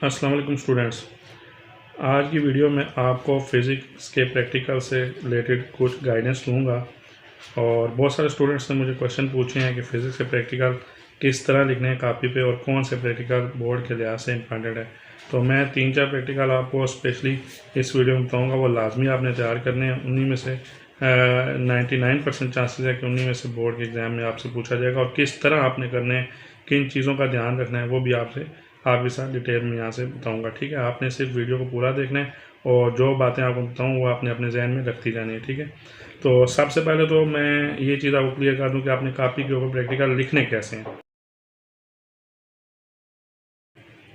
अस्सलाम वालेकुम स्टूडेंट्स। आज की वीडियो में आपको फ़िज़िक्स के प्रैक्टिकल से रिलेटेड कुछ गाइडेंस दूंगा। और बहुत सारे स्टूडेंट्स ने मुझे क्वेश्चन पूछे हैं कि फ़िज़िक्स के प्रैक्टिकल किस तरह लिखने हैं कापी पे और कौन से प्रैक्टिकल बोर्ड के लिहाज से इम्पॉर्टेंट है। तो मैं 3-4 प्रैक्टिकल आपको स्पेशली इस वीडियो में बताऊँगा, वो लाजमी आपने तैयार करने हैं। उन्हीं में से 99% चांसेस है कि उन्हीं में से बोर्ड के एग्ज़ाम में आपसे पूछा जाएगा, और किस तरह आपने करने हैं, किन चीज़ों का ध्यान रखना है, वो भी आपके साथ डिटेल में यहाँ से बताऊंगा। ठीक है, आपने सिर्फ वीडियो को पूरा देखना है और जो बातें आपको बताऊँ वो आपने अपने जहन में रखती जानी है। ठीक है, तो सबसे पहले तो मैं ये चीज़ आपको क्लियर कर दूँ कि आपने कापी के ऊपर प्रैक्टिकल लिखने कैसे हैं।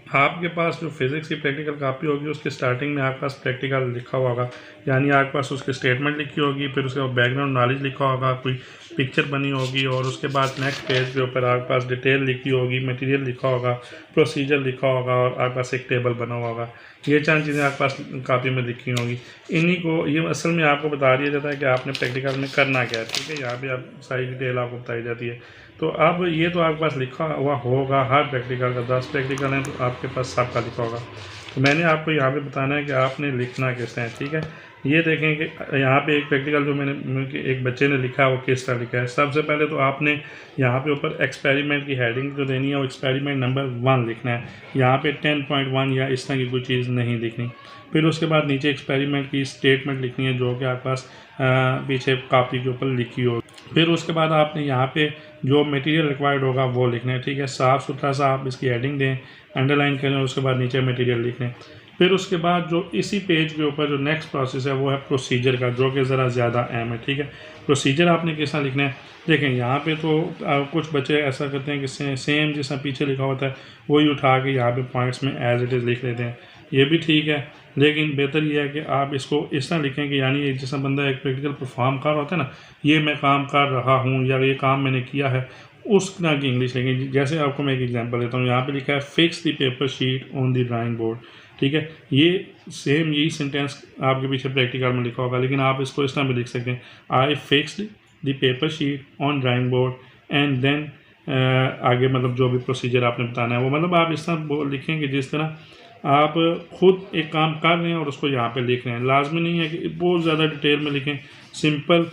आपके पास जो फिज़िक्स की प्रैक्टिकल कापी होगी उसके स्टार्टिंग में आपके पास प्रैक्टिकल लिखा हुआ होगा, यानी आपके पास उसकी स्टेटमेंट लिखी होगी, फिर उसके बैकग्राउंड नॉलेज लिखा होगा, कोई पिक्चर बनी होगी, और उसके बाद नेक्स्ट पेज के ऊपर आपके पास डिटेल लिखी होगी, मटेरियल लिखा होगा, प्रोसीजर लिखा होगा, और आपके पास एक टेबल बना हुआ होगा। ये 4 चीज़ें आपके पास कापी में लिखी होंगी। इन्हीं को ये असल में आपको बता दिया जाता है कि आपने प्रैक्टिकल में करना क्या है। ठीक है, यहाँ पे आप सारी डिटेल आपको बताई जाती है। तो अब ये तो आपके पास लिखा हुआ होगा हर प्रैक्टिकल का, 10 प्रैक्टिकल हैं तो आपके पास सबका लिखा होगा। तो मैंने आपको यहाँ पे बताना है कि आपने लिखना किस है। ठीक है, ये देखें कि यहाँ पे एक प्रैक्टिकल जो मैंने एक बच्चे ने लिखा है वो किस तरह लिखा है। सबसे पहले तो आपने यहाँ पे ऊपर एक्सपेरिमेंट की हेडिंग जो देनी है वो एक्सपेरिमेंट नंबर 1 लिखना है। यहाँ पे 10.1 या इस तरह की कोई चीज़ नहीं लिखनी। फिर उसके बाद नीचे एक्सपेरिमेंट की स्टेटमेंट लिखनी है जो कि आपके पास पीछे कापी के ऊपर लिखी होगी। फिर उसके बाद आपने यहाँ पे जो मटेरियल रिक्वायर्ड होगा वो लिखना है। ठीक है, साफ़ सुथरा सा आप इसकी हेडिंग दें, अंडरलाइन करें, और उसके बाद नीचे मटेरियल लिख लें। फिर उसके बाद जो इसी पेज के ऊपर जो नेक्स्ट प्रोसेस है वो है प्रोसीजर का, जो कि ज़रा ज़्यादा अहम है। ठीक है, प्रोसीजर आपने किस तरह लिखना है। देखें यहाँ पे तो कुछ बच्चे ऐसा करते हैं कि सेम जिस तरह पीछे लिखा होता है वही उठा के यहाँ पे पॉइंट्स में एज इट इज़ लिख लेते हैं। ये भी ठीक है, लेकिन बेहतर यह है कि आप इसको इस तरह लिखें कि यानी एक जैसा बंदा एक प्रैक्टिकल परफॉर्म कर रहा होता है ना, ये मैं काम कर रहा हूँ या ये काम मैंने किया है, उस तरह की इंग्लिश लिखें। जैसे आपको मैं एक एग्जांपल देता हूँ, यहाँ पे लिखा है fix the paper sheet on the drawing board. ठीक है, ये सेम यही सेंटेंस आपके पीछे प्रैक्टिकल में लिखा होगा, लेकिन आप इसको इस तरह भी लिख सकते हैं, I fixed the paper sheet on drawing board and then आगे मतलब जो भी प्रोसीजर आपने बताना है वो मतलब आप इस तरह लिखेंगे जिस तरह आप खुद एक काम कर रहे हैं और उसको यहाँ पे लिख रहे हैं। लाजमी नहीं है कि बहुत ज़्यादा डिटेल में लिखें, सिंपल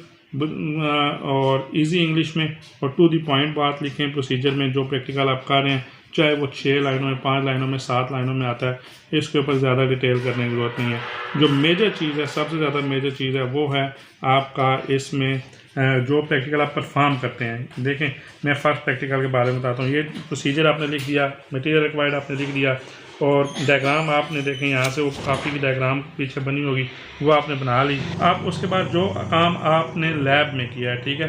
और इजी इंग्लिश में और टू द पॉइंट बात लिखें। प्रोसीजर में जो प्रैक्टिकल आप कर रहे हैं, चाहे वो 6 लाइनों में, 5 लाइनों में, 7 लाइनों में आता है, इसके ऊपर ज़्यादा डिटेल करने की ज़रूरत नहीं है। जो मेजर चीज़ है, सबसे ज़्यादा मेजर चीज़ है, वो है आपका इसमें जो प्रैक्टिकल आप परफॉर्म करते हैं। देखें, मैं फर्स्ट प्रैक्टिकल के बारे में बताता हूँ। ये प्रोसीजर आपने लिख दिया, मटेरियल रिक्वायर्ड आपने लिख दिया, और डायग्राम आपने देखें यहाँ से वो काफ़ी की डायग्राम पीछे बनी होगी वो आपने बना ली। आप उसके बाद जो काम आपने लैब में किया है, ठीक है,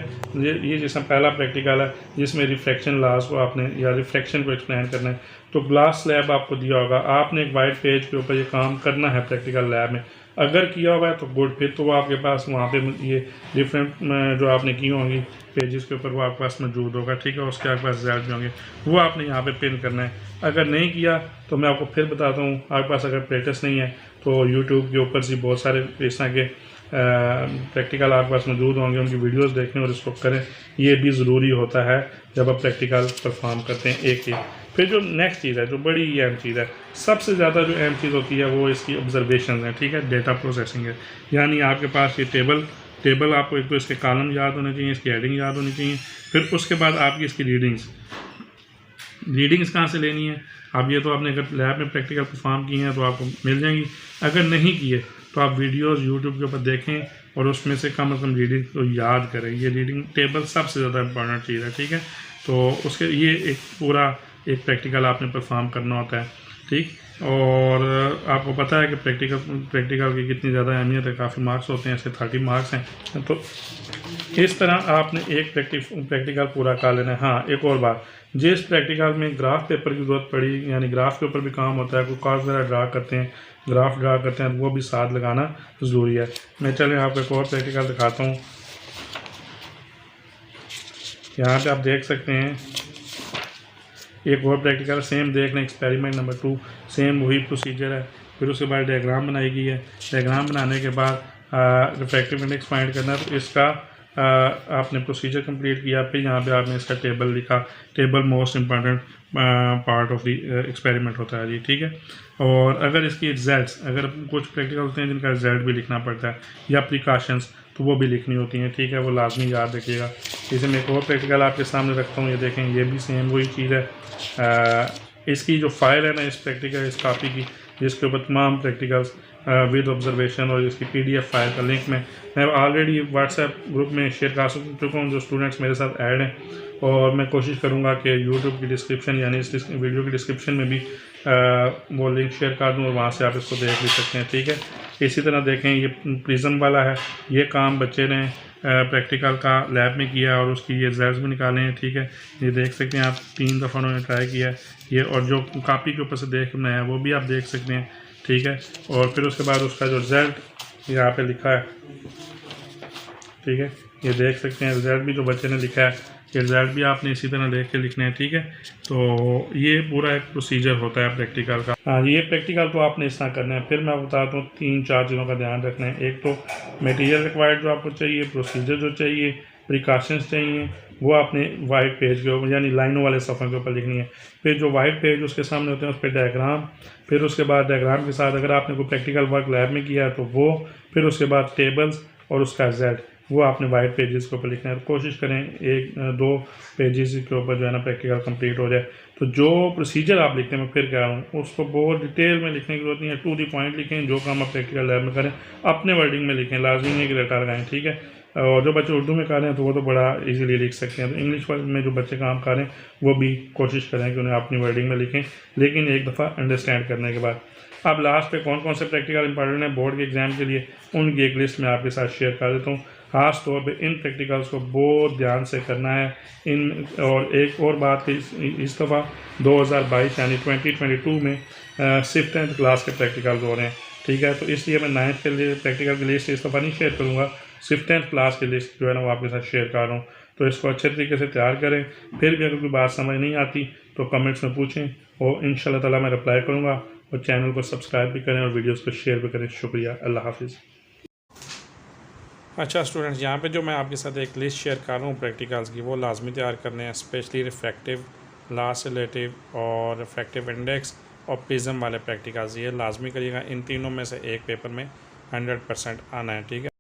ये जैसा पहला प्रैक्टिकल है जिसमें रिफ्लेक्शन लॉस को आपने या रिफ्लेक्शन को एक्सप्लेन करना है, तो ग्लास स्लैब आपको दिया होगा, आपने एक वाइट पेज के ऊपर ये काम करना है प्रैक्टिकल लैब में। अगर किया हुआ है तो गुड, फिर तो वो आपके पास वहाँ पे ये डिफरेंट जो आपने की होंगी पेजेस के ऊपर वो आपके पास मौजूद होगा। ठीक है, उसके आपके पास रिजल्ट भी होंगे, वो आपने यहाँ पे पिन करना है। अगर नहीं किया तो मैं आपको फिर बताता हूँ, आपके पास अगर प्रैक्टिस नहीं है तो यूट्यूब के ऊपर से बहुत सारे इस तरह के प्रैक्टिकल आपके पास मौजूद होंगे, उनकी वीडियोस देखें और इसको करें। ये भी ज़रूरी होता है जब आप प्रैक्टिकल परफॉर्म करते हैं एक ही। फिर जो नेक्स्ट चीज़ है, जो बड़ी अहम चीज़ है, सबसे ज़्यादा जो अहम चीज़ होती है वो इसकी ऑब्जर्वेशन है। ठीक है, डेटा प्रोसेसिंग है, यानी आपके पास ये टेबल आपको एक तो इसके कॉलम याद होने चाहिए, इसकी हेडिंग याद होनी चाहिए, फिर उसके बाद आपकी इसकी रीडिंग्स कहाँ से लेनी है। अब ये तो आपने अगर लैब में प्रैक्टिकल परफॉर्म किए हैं तो आपको मिल जाएंगी, अगर नहीं किए तो आप वीडियोस यूट्यूब के ऊपर देखें और उसमें से कम से कम रीडिंग को याद करें। ये रीडिंग टेबल सबसे ज़्यादा इंपॉर्टेंट चीज़ है। ठीक है, तो उसके ये एक पूरा एक प्रैक्टिकल आपने परफॉर्म करना होता है। ठीक, और आपको पता है कि प्रैक्टिकल की कितनी ज़्यादा अहमियत है, काफ़ी मार्क्स होते हैं, इसके 30 मार्क्स हैं। तो इस तरह आपने एक प्रैक्टिकल पूरा कर लेना है। हाँ, एक और बात, जिस प्रैक्टिकल में ग्राफ पेपर की ज़रूरत पड़ी, यानी ग्राफ के ऊपर भी काम होता है, कोई कर्व वगैरह ड्रा करते हैं, ग्राफ ड्रा करते हैं, वो भी साथ लगाना ज़रूरी है। मैं चलें आपको एक और प्रैक्टिकल दिखाता हूँ। यहाँ पे आप देख सकते हैं एक और प्रैक्टिकल सेम देख लें, एक्सपेरिमेंट नंबर 2, सेम वही प्रोसीजर है। फिर उसके बाद डायग्राम बनाई गई है, डायग्राम बनाने के बाद रिफ्रैक्टिव इंडेक्स फाइंड करना है। तो इसका आपने प्रोसीजर कंप्लीट किया, फिर यहाँ पे आपने इसका टेबल लिखा। Table most important part of the experiment होता है जी, ठीक है। और अगर इसकी रिजल्ट्स, अगर कुछ प्रैक्टिकल होते हैं जिनका रिजल्ट भी लिखना पड़ता है या प्रिकॉशंस, तो वो भी लिखनी होती हैं, ठीक है, वो लाजमी याद रखिएगा। इसे मैं एक और प्रैक्टिकल आपके सामने रखता हूँ, ये देखें, ये भी सेम वही चीज़ है। इसकी जो फाइल है ना इस प्रैक्टिकल, इस कॉपी की, जिसके ऊपर तमाम प्रैक्टिकल्स विद ऑब्जर्वेशन और इसकी PDF फाइल का लिंक मैं ऑलरेडी व्हाट्सएप ग्रुप में शेयर कर चुका हूँ जो स्टूडेंट्स मेरे साथ ऐड हैं, और मैं कोशिश करूँगा कि यूट्यूब की डिस्क्रिप्शन यानी इस वीडियो की डिस्क्रिप्शन में भी वो लिंक शेयर कर दूँ और वहाँ से आप इसको देख भी सकते हैं, ठीक है। इसी तरह देखें, ये प्रिज्म वाला है, ये काम बच्चे ने प्रैक्टिकल का लैब में किया और उसकी ये रिजल्ट्स भी निकाले हैं, ठीक है। ये देख सकते हैं आप, 3 दफ़ा उन्होंने ट्राई किया है ये, और जो कॉपी के ऊपर से देख बनाया है वो भी आप देख सकते हैं, ठीक है। और फिर उसके बाद उसका जो रिज़ल्ट यहाँ पे लिखा है, ठीक है, ये देख सकते हैं रिज़ल्ट भी जो बच्चे ने लिखा है, ये रिज़ल्ट भी आपने इसी तरह देख के लिखना है, ठीक है। तो ये पूरा एक प्रोसीजर होता है प्रैक्टिकल का। हाँ, ये प्रैक्टिकल तो आपने इस तरह करना है। फिर मैं बताता हूँ 3-4 चीज़ों का ध्यान रखना है। एक तो मटेरियल रिक्वायर्ड जो आपको चाहिए, प्रोसीजर जो चाहिए, प्रिकॉशंस चाहिए, वो आपने वाइट पेज के ऊपर यानी लाइनों वाले सफ़े के ऊपर लिखनी है। फिर जो वाइट पेज उसके सामने होते हैं उस पर डायग्राम, फिर उसके बाद डायग्राम के साथ अगर आपने कोई प्रैक्टिकल वर्क लैब में किया है तो वो, फिर उसके बाद टेबल्स और उसका रिजल्ट, वो आपने वाइट पेजेस के ऊपर लिखना है। कोशिश करें 1-2 पेजेस के ऊपर जो है ना प्रैक्टिकल कंप्लीट हो जाए। तो जो प्रोसीजर आप लिखते हैं, मैं फिर कह रहा हूँ, उसको बहुत डिटेल में लिखने की जरूरत नहीं है, टू द पॉइंट लिखें। जो काम आप प्रैक्टिकल लैब में करें अपने वर्डिंग में लिखें, लाजमी नहीं कि रटा लगाएं, ठीक है। और जो बच्चे उर्दू में कर रहे हैं तो वो तो बड़ा इजीली लिख सकते हैं। तो इंग्लिश में जो बच्चे काम कर रहे हैं वो भी कोशिश करें कि उन्हें अपनी वर्डिंग में लिखें, लेकिन एक दफ़ा अंडरस्टैंड करने के बाद। अब लास्ट पे कौन कौन से प्रैक्टिकल इंपॉर्टेंट है बोर्ड के एग्ज़ाम के लिए, उनकी एक लिस्ट मैं आपके साथ शेयर कर देता हूँ। ख़ास तौर पे इन प्रैक्टिकल्स को बहुत ध्यान से करना है। और एक और बात, इस दफ़ा 2022 यानी 2022 में सिर्फ 10th क्लास के प्रैक्टिकल्स हो रहे हैं, ठीक है। तो इसलिए मैं 9th के लिए प्रैक्टिकल की लिस्ट इस दफ़ा नहीं शेयर करूँगा, सिर्फ 10th क्लास की लिस्ट जो है ना वो आपके साथ शेयर कर रहा हूँ। तो इसको अच्छे तरीके से तैयार करें। फिर भी अगर कोई बात समझ नहीं आती तो कमेंट्स में पूछें और इंशाल्लाह ताला मैं रिप्लाई करूँगा। और चैनल को सब्सक्राइब भी करें और वीडियोस को शेयर भी करें। शुक्रिया, अल्लाह हाफिज़। अच्छा स्टूडेंट्स, यहाँ पे जो मैं आपके साथ एक लिस्ट शेयर कर रहा हूँ प्रैक्टिकल्स की, वो लाजमी तैयार करने हैं, स्पेशली रिफ्रैक्टिव, लास्ट रिलेटिव और रिफ्रैक्टिव इंडेक्स और प्रिज्म वाले प्रैक्टिकल्स, ये लाजमी करिएगा। इन तीनों में से एक पेपर में 100% आना है, ठीक है।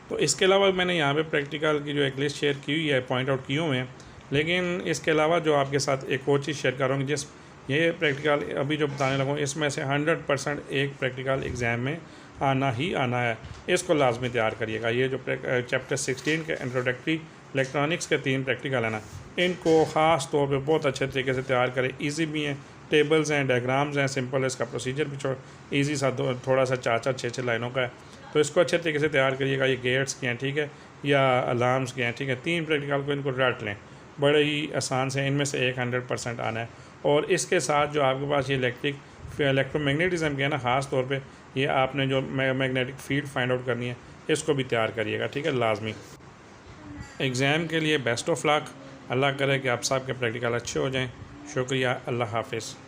तो इसके अलावा मैंने यहाँ पे प्रैक्टिकल की जो एक लिस्ट शेयर की हुई है, पॉइंट आउट किए हुए हैं, लेकिन इसके अलावा जो आपके साथ एक और चीज़ शेयर कर रहा हूँ, जिस ये प्रैक्टिकल अभी जो बताने लगा हूँ, इसमें से 100% एक प्रैक्टिकल एग्ज़ाम में आना ही आना है, इसको लाजमी तैयार करिएगा। ये जो चैप्टर 16 के इंट्रोडक्टरी इलेक्ट्रॉनिक्स के 3 प्रैक्टिकल है ना, इनको ख़ास तौर पे बहुत अच्छे तरीके से तैयार करें। इजी भी हैं, टेबल्स हैं, डायग्राम्स हैं, सिंपल है, इसका प्रोसीजर भी ईजी सा थोड़ा सा 4-4, 6-6 लाइनों का है। तो इसको अच्छे तरीके से तैयार करिएगा। ये गेट्स के हैं, ठीक है, या अलार्म्स के हैं, ठीक है। 3 प्रैक्टिकल को इनको रट लें, बड़े ही आसान से, इनमें से एक 100% आना है। और इसके साथ जो आपके पास ये इलेक्ट्रोमैग्नेटिज्म के है ना, ख़ास तौर पे ये आपने जो मैग्नेटिक फील्ड फाइंड आउट करनी है, इसको भी तैयार करिएगा, ठीक है, लाजमी। एग्ज़ाम के लिए बेस्ट ऑफ लक। अल्लाह करे कि आप सब के प्रैक्टिकल अच्छे हो जाएं। शुक्रिया, अल्लाह हाफिज़।